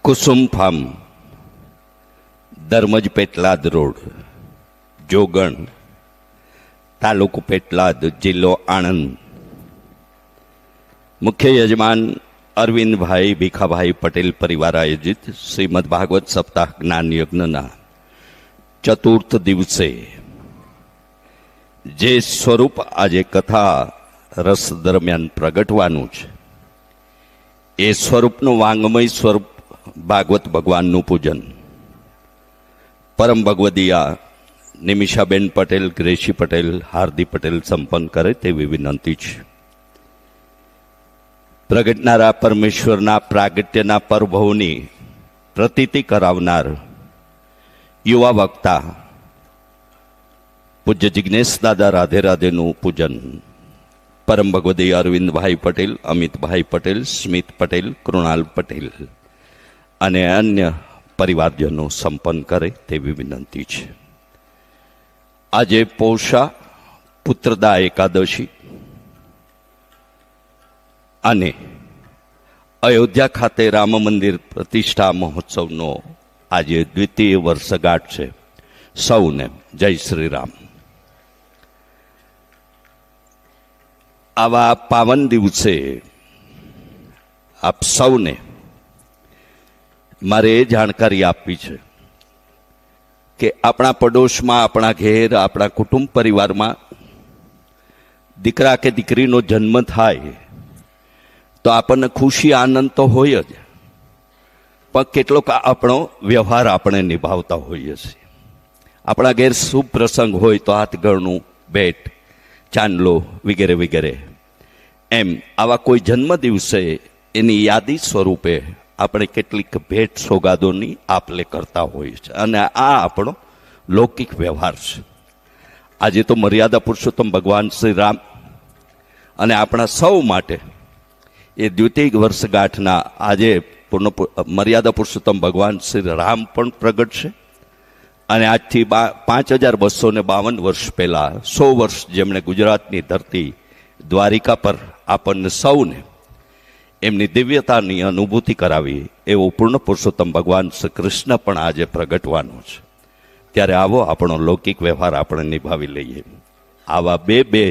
કુસુમ farm, Dharmaj Petlad road, જોગણ, તાલુકો પેટલાદ, જિલ્લો આણંદ. મુખ્ય યજમાન અરવિંદભાઈ ભીખાભાઈ પટેલ પરિવાર આયોજિત શ્રીમદ ભાગવત સપ્તાહ જ્ઞાન યજ્ઞના ચતુર્થ દિવસે જે સ્વરૂપ આજે કથા રસ દરમિયાન પ્રગટવાનું છે, એ સ્વરૂપનું વાંગમય સ્વરૂપ ભાગવત ભગવાનનું પૂજન પરમ ભગવદીયા નિમિષાબેન પટેલ, ગ્રેશી પટેલ, હાર્દી પટેલ સંપન્ન કરે તેવી વિનંતી છે. પ્રગટનારા પરમેશ્વરના પ્રાગટ્યના પરભવની પ્રતીતિ કરાવનાર યુવા વક્તા પૂજ્ય જિજ્ઞેશ દાદા રાધે રાધેનું પૂજન પરમ ભગવદી અરવિંદભાઈ પટેલ, અમિતભાઈ પટેલ, સ્મિત પટેલ, કૃણાલ પટેલ અને અન્ય પરિવારજનો સંપન્ન કરે તેવી વિનંતી છે. આજે પૌષા પુત્રદા એકાદશી અને અયોધ્યા ખાતે રામ મંદિર પ્રતિષ્ઠા મહોત્સવનો આજે દ્વિતીય વર્ષગાંઠ છે. સૌને જય શ્રી રામ. આવા પાવન દિવસે આપ સૌને મારે એ જાણકારી આપવી છે કે આપણા પડોશમાં, આપણા ઘેર, આપણા કુટુંબ પરિવારમાં દીકરા કે દીકરીનો જન્મ થાય તો આપણને ખુશી આનંદ તો હોય જ, પણ કેટલોક આપણો વ્યવહાર આપણે નિભાવતા હોઈએ છીએ. આપણા ઘેર શુભ પ્રસંગ હોય તો હાથગણું, ભેટ, ચાંદલો વગેરે વગેરે. એમ આવા કોઈ જન્મ દિવસે એની યાદી સ્વરૂપે આપણે કેટલીક ભેટ સોગાદોની આપલે કરતા હોઈએ છીએ, અને આ આપણો લૌકિક વ્યવહાર છે. આજે તો મર્યાદા પુરુષોત્તમ ભગવાન શ્રી રામ અને આપણા સૌ માટે એ દ્વિતીય વર્ષગાંઠના આજે મર્યાદા પુરુષોત્તમ ભગવાન શ્રી રામ પણ પ્રગટ છે. અને આજથી 5252 વર્ષ પહેલા 100 વર્ષ જેમણે ગુજરાતની ધરતી દ્વારિકા પર આપણને સૌને એમની દિવ્યતાની અનુભૂતિ કરાવી, એવો પૂર્ણ પુરુષોત્તમ ભગવાન શ્રી કૃષ્ણ પણ આજે પ્રગટવાનો છે. ત્યારે આવો આપણો લૌકિક વ્યવહાર આપણે નિભાવી લઈએ. આવા બે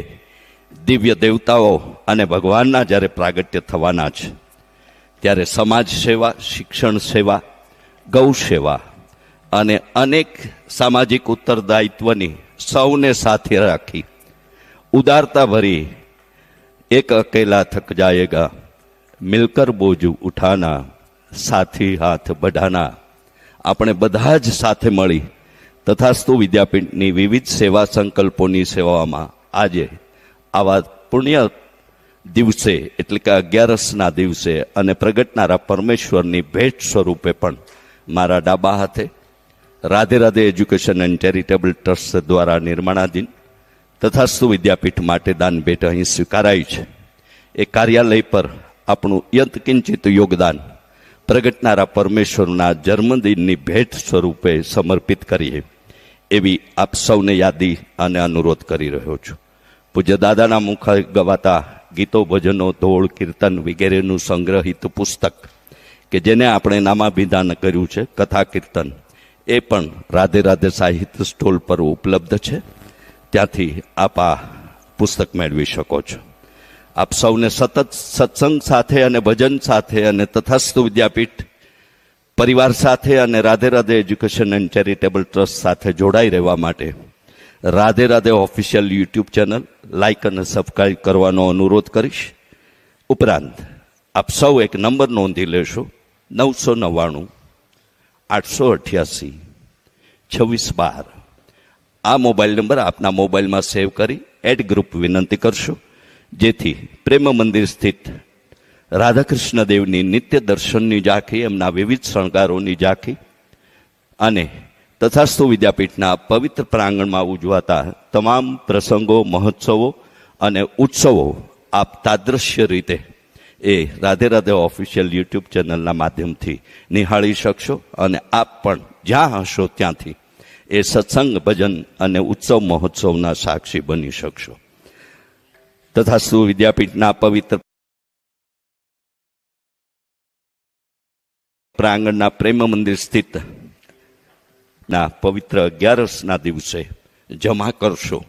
દિવ્ય દેવતાઓ અને ભગવાનના જ્યારે પ્રાગટ્ય થવાના છે, ત્યારે સમાજ સેવા, શિક્ષણ સેવા, ગૌ સેવા અને અનેક સામાજિક ઉત્તરદાયિત્વની સૌને સાથે રાખી ઉદારતા ભરી એક અકેલા થક જાયેગા, મિલકર બોજ ઉઠાના, સાથી હાથ બઢાના, આપણે બધા જ સાથે મળી તથાસ્તુ વિદ્યાપીઠની વિવિધ સેવા સંકલ્પોની સેવામાં આજે આવા પુણ્ય દિવસે એટલે કે 11ના દિવસે અને પ્રગટનારા પરમેશ્વરની ભેટ સ્વરૂપે પણ મારા ડાબા હાથે Radhe Radhe education and charitable trust દ્વારા નિર્માણાધીન તથાસ્તુ વિદ્યાપીઠ માટે દાન ભેટ અહીં સ્વીકારાઈ છે. એ કાર્યાલય પર આપણું યત્કિંચિત યોગદાન પ્રગટનારા પરમેશ્વરના જન્મદિનની ભેટ સ્વરૂપે સમર્પિત કરીએ એવી આપ સૌને યાદી અને અનુરોધ કરી રહ્યો છું. પૂજ્ય દાદાના મુખે ગવાતા ગીતો, ભજનો, ધોળ, કીર્તન વગેરેનું સંગ્રહિત પુસ્તક કે જેને આપણે નામાભિધાન કર્યું છે, કથા કીર્તન, એ પણ રાધે રાધે સાહિત્ય સ્ટોલ પર ઉપલબ્ધ છે. ત્યાંથી આપ આ પુસ્તક મેળવી શકો છો. આપ સૌને સતત સત્સંગ સાથે અને ભજન સાથે અને તથાસ્તુ વિદ્યાપીઠ પરિવાર સાથે અને Radhe Radhe education and charitable trust સાથે જોડાઈ રહેવા માટે Radhe Radhe official YouTube channel like અને સબસ્ક્રાઈબ કરવાનો અનુરોધ કરીશ. ઉપરાંત આપ સૌ એક નંબર નોંધી લેશો, 999 888 2612. આ મોબાઈલ નંબર આપના મોબાઈલમાં સેવ કરી એડ ગ્રુપ વિનંતી કરશો, જેથી પ્રેમ મંદિર સ્થિત રાધાકૃષ્ણ દેવની નિત્ય દર્શનની ઝાંખી, એમના વિવિધ શણગારોની ઝાંખી અને તથાસ્તુ વિદ્યાપીઠના પવિત્ર પ્રાંગણમાં ઉજવાતા તમામ પ્રસંગો, મહોત્સવો અને ઉત્સવો આપ તાદ્રશ્ય રીતે એ રાધે રાધે ઓફિશિયલ યુટ્યુબ ચેનલના માધ્યમથી નિહાળી શકશો. અને આપ પણ જ્યાં હશો ત્યાંથી એ સત્સંગ, ભજન અને ઉત્સવ મહોત્સવના સાક્ષી બની શકશો. તથાસ્તુ વિદ્યાપીઠના પવિત્ર પ્રાંગણના પ્રેમ મંદિર સ્થિત ના પવિત્ર 11ના દિવસે જમા કરશો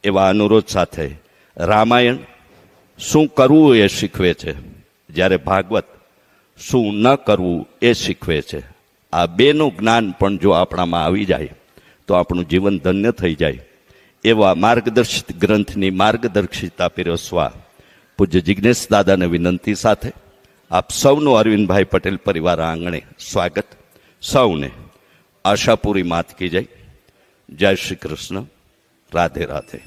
એવા અનુરોધ સાથે રામાયણ શું કરવું એ શીખવે છે, જ્યારે ભાગવત શું ન કરવું એ શીખવે છે. આ બેનું જ્ઞાન પણ જો આપણામાં આવી જાય તો આપણું જીવન ધન્ય થઈ જાય. એવા માર્ગદર્શિત ગ્રંથની માર્ગદર્શિતા પીરસવા પૂજ્ય જિજ્ઞેશ દાદાને વિનંતી સાથે આપ સૌનું અરવિંદભાઈ પટેલ પરિવાર આંગણે સ્વાગત. સૌને આશાપુરી માત કી જય. જય શ્રી કૃષ્ણ. રાધે રાધે.